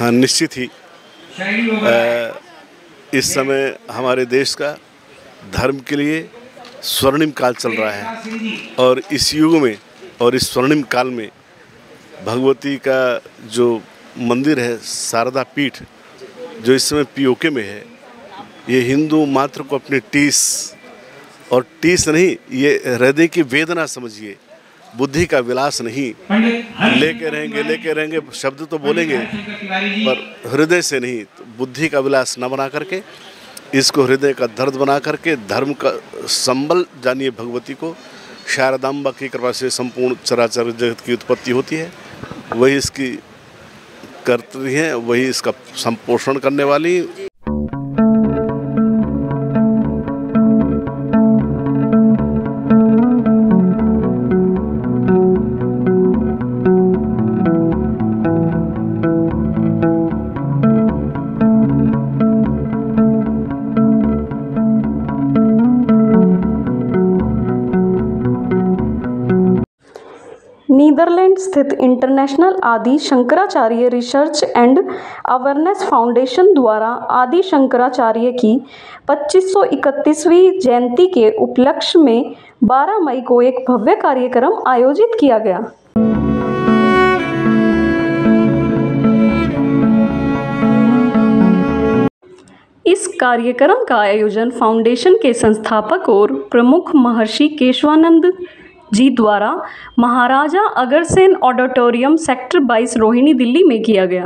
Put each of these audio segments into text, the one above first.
हाँ, निश्चित ही इस समय हमारे देश का धर्म के लिए स्वर्णिम काल चल रहा है और इस युग में और इस स्वर्णिम काल में भगवती का जो मंदिर है शारदा पीठ, जो इस समय पीओके में है, ये हिंदू मात्र को अपनी टीस नहीं, ये हृदय की वेदना समझिए, बुद्धि का विलास नहीं। लेके रहेंगे शब्द तो बोलेंगे पर हृदय से नहीं, तो बुद्धि का विलास न बना करके इसको हृदय का दर्द बना करके धर्म का संबल जानिए भगवती को। शारदांबा की कृपा से संपूर्ण चराचर जगत की उत्पत्ति होती है, वही इसकी कर्त्री है, वही इसका संपोषण करने वाली। नीदरलैंड स्थित इंटरनेशनल आदि Shankaracharya research and awareness foundation द्वारा आदि शंकराचार्य की 2531वीं जयंती के उपलक्ष्य में 12 मई को एक भव्य कार्यक्रम आयोजित किया गया। इस कार्यक्रम का आयोजन फाउंडेशन के संस्थापक और प्रमुख महर्षि केशवानंद जी द्वारा महाराजा अग्रसेन ऑडिटोरियम सेक्टर 22 रोहिणी दिल्ली में किया गया।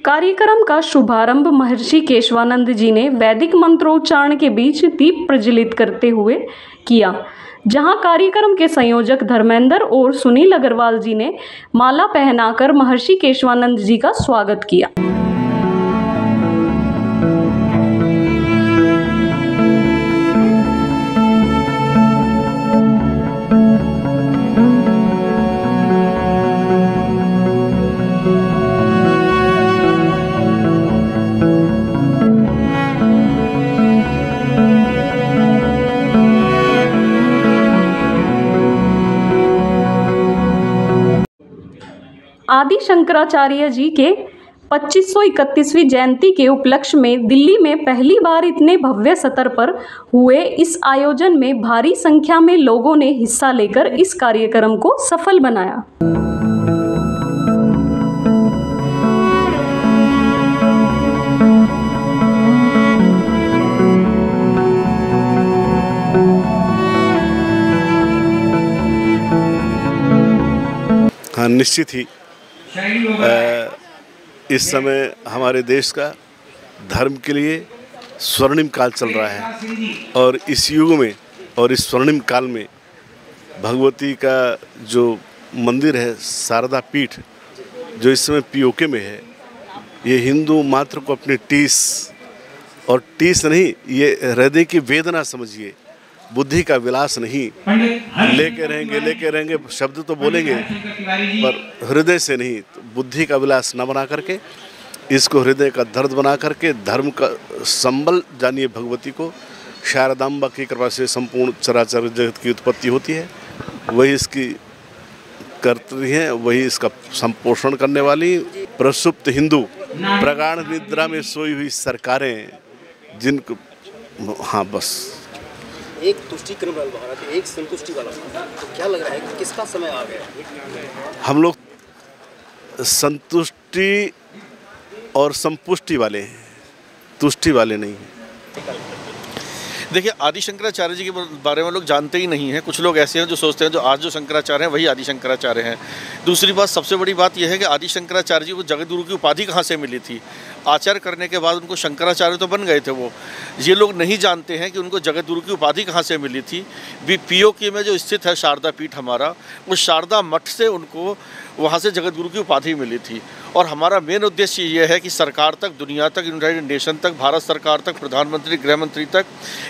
कार्यक्रम का शुभारंभ महर्षि केशवानंद जी ने वैदिक मंत्रोच्चारण के बीच दीप प्रज्वलित करते हुए किया, जहां कार्यक्रम के संयोजक धर्मेंद्र और सुनील अग्रवाल जी ने माला पहनाकर महर्षि केशवानंद जी का स्वागत किया। आदि शंकराचार्य जी के 2531वीं जयंती के उपलक्ष्य में दिल्ली में पहली बार इतने भव्य स्तर पर हुए इस आयोजन में भारी संख्या में लोगों ने हिस्सा लेकर इस कार्यक्रम को सफल बनाया। हाँ, निश्चित ही इस समय हमारे देश का धर्म के लिए स्वर्णिम काल चल रहा है और इस युग में और इस स्वर्णिम काल में भगवती का जो मंदिर है शारदा पीठ, जो इस समय पीओके में है, ये हिंदू मात्र को अपनी टीस नहीं, ये हृदय की वेदना समझिए, बुद्धि का विलास नहीं। लेके रहेंगे शब्द तो बोलेंगे पर हृदय से नहीं, तो बुद्धि का विलास न बना करके इसको हृदय का दर्द बना करके धर्म का संबल जानिए भगवती को। शारदांबा की कृपा से संपूर्ण चराचर जगत की उत्पत्ति होती है, वही इसकी कर्त्री है, वही इसका संपोषण करने वाली। प्रसुप्त हिंदू प्रगाढ़ निद्रा में सोई हुई सरकारें जिनको, हाँ बस एक तुष्टिक्रम वाला था, एक संतुष्टि वाला था, तो क्या लग रहा है कि किसका समय आ गया? हम लोग संतुष्टि और संपुष्टि वाले हैं, तुष्टि वाले नहीं हैं। देखिए, आदि शंकराचार्य जी के बारे में लोग जानते ही नहीं हैं। कुछ लोग ऐसे हैं जो सोचते हैं जो आज जो शंकराचार्य हैं वही आदि शंकराचार्य हैं। दूसरी बात, सबसे बड़ी बात यह है कि आदि शंकराचार्य जी को जगत गुरु की उपाधि कहाँ से मिली थी? आचार्य करने के बाद उनको शंकराचार्य तो बन गए थे वो। ये लोग नहीं जानते हैं कि उनको जगत गुरु की उपाधि कहाँ से मिली थी। पीओके में जो स्थित है शारदा पीठ हमारा, उस शारदा मठ से उनको वहाँ से जगत गुरु की उपाधि मिली थी। और हमारा मेन उद्देश्य ये है कि सरकार तक, दुनिया तक, यूनाइटेड नेशन तक, भारत सरकार तक, प्रधानमंत्री, गृह मंत्री तक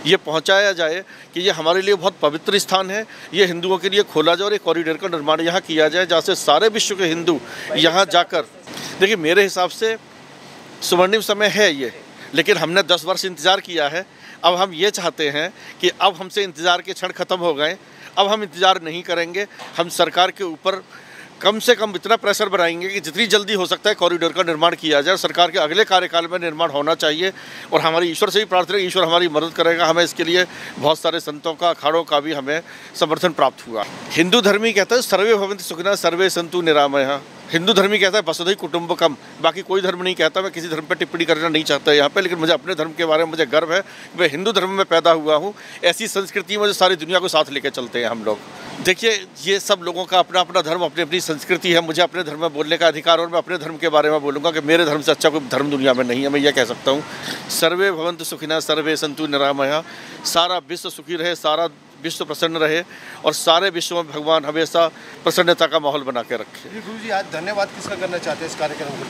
ये पहुँचाया जाए कि ये हमारे लिए बहुत पवित्र स्थान है, ये हिंदुओं के लिए खोला जाए और एक कॉरिडोर का निर्माण यहाँ किया जाए जहाँ से सारे विश्व के हिंदू यहाँ जाकर, देखिए मेरे हिसाब से स्वर्णिम समय है ये, लेकिन हमने 10 वर्ष इंतज़ार किया है। अब हम ये चाहते हैं कि अब हमसे इंतज़ार के क्षण खत्म हो गए, अब हम इंतज़ार नहीं करेंगे, हम सरकार के ऊपर कम से कम इतना प्रेशर बनाएंगे कि जितनी जल्दी हो सकता है कॉरिडोर का निर्माण किया जाए। सरकार के अगले कार्यकाल में निर्माण होना चाहिए और हमारी ईश्वर से भी प्रार्थना है, ईश्वर हमारी मदद करेगा। हमें इसके लिए बहुत सारे संतों का, अखाड़ों का भी हमें समर्थन प्राप्त हुआ। हिंदू धर्मी कहता है सर्वे भवन्तु सुखिनः सर्वे सन्तु निरामयः। हिंदू धर्मी कहता है वसुधैव कुटुम्बकम, बाकी कोई धर्म नहीं कहता। मैं किसी धर्म पर टिप्पणी करना नहीं चाहता यहाँ पे, लेकिन मुझे अपने धर्म के बारे में मुझे गर्व है। मैं हिंदू धर्म में पैदा हुआ हूँ, ऐसी संस्कृति में जो सारी दुनिया को साथ लेकर चलते हैं हम लोग। देखिए, ये सब लोगों का अपना अपना धर्म, अपनी अपनी संस्कृति है। मुझे अपने धर्म में बोलने का अधिकार, और मैं अपने धर्म के बारे में बोलूँगा कि मेरे धर्म से अच्छा कोई धर्म दुनिया में नहीं है। मैं ये कह सकता हूँ, सर्वे भवन्तु सुखिनः सर्वे सन्तु निरामयः। सारा विश्व सुखी रहे, सारा विश्व प्रसन्न रहे और सारे विश्व में भगवान हमेशा प्रसन्नता का माहौल बना के रखे। गुरुजी, आज धन्यवाद किसका करना चाहते हैं इस कार्यक्रम के लिए?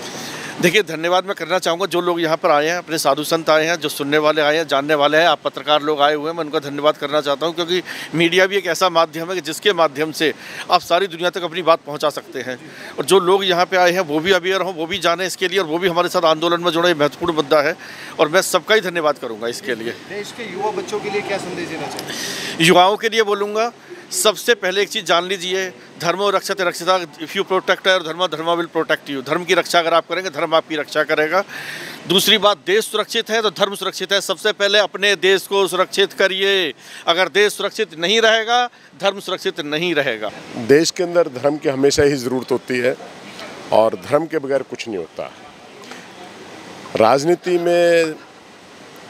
देखिए, धन्यवाद मैं करना चाहूँगा जो लोग यहाँ पर आए हैं, अपने साधु संत आए हैं, जो सुनने वाले आए हैं, जानने वाले हैं, आप पत्रकार लोग आए हुए हैं, मैं उनका धन्यवाद करना चाहता हूँ। क्योंकि मीडिया भी एक ऐसा माध्यम है कि जिसके माध्यम से आप सारी दुनिया तक अपनी बात पहुँचा सकते हैं। और जो लोग यहाँ पे आए हैं वो भी अवेयर हों, वो भी जाने इसके लिए, और वो भी हमारे साथ आंदोलन में जुड़े। महत्वपूर्ण मुद्दा है और मैं सबका ही धन्यवाद करूँगा इसके लिए। देश के युवा बच्चों के लिए क्या संदेश देना चाहिए? युवाओं के लिए बोलूँगा, सबसे पहले एक चीज़ जान लीजिए, धर्मो रक्षते रक्षिता। इफ़ यू प्रोटेक्ट और धर्म विल प्रोटेक्ट यू। धर्म की रक्षा अगर आप करेंगे, धर्म आपकी रक्षा करेगा। दूसरी बात, देश सुरक्षित है तो धर्म सुरक्षित है। सबसे पहले अपने देश को सुरक्षित करिए। अगर देश सुरक्षित नहीं रहेगा, धर्म सुरक्षित नहीं रहेगा। देश के अंदर धर्म की हमेशा ही ज़रूरत होती है और धर्म के बगैर कुछ नहीं होता। राजनीति में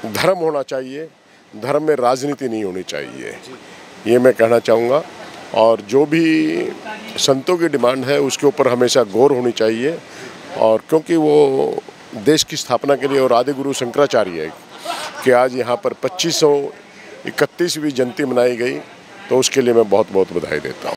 धर्म होना चाहिए, धर्म में राजनीति नहीं होनी चाहिए, ये मैं कहना चाहूँगा। और जो भी संतों की डिमांड है उसके ऊपर हमेशा गौर होनी चाहिए। और क्योंकि वो देश की स्थापना के लिए, और आदि गुरु शंकराचार्य है कि आज यहाँ पर 2531वीं जयंती मनाई गई, तो उसके लिए मैं बहुत बहुत बधाई देता हूँ।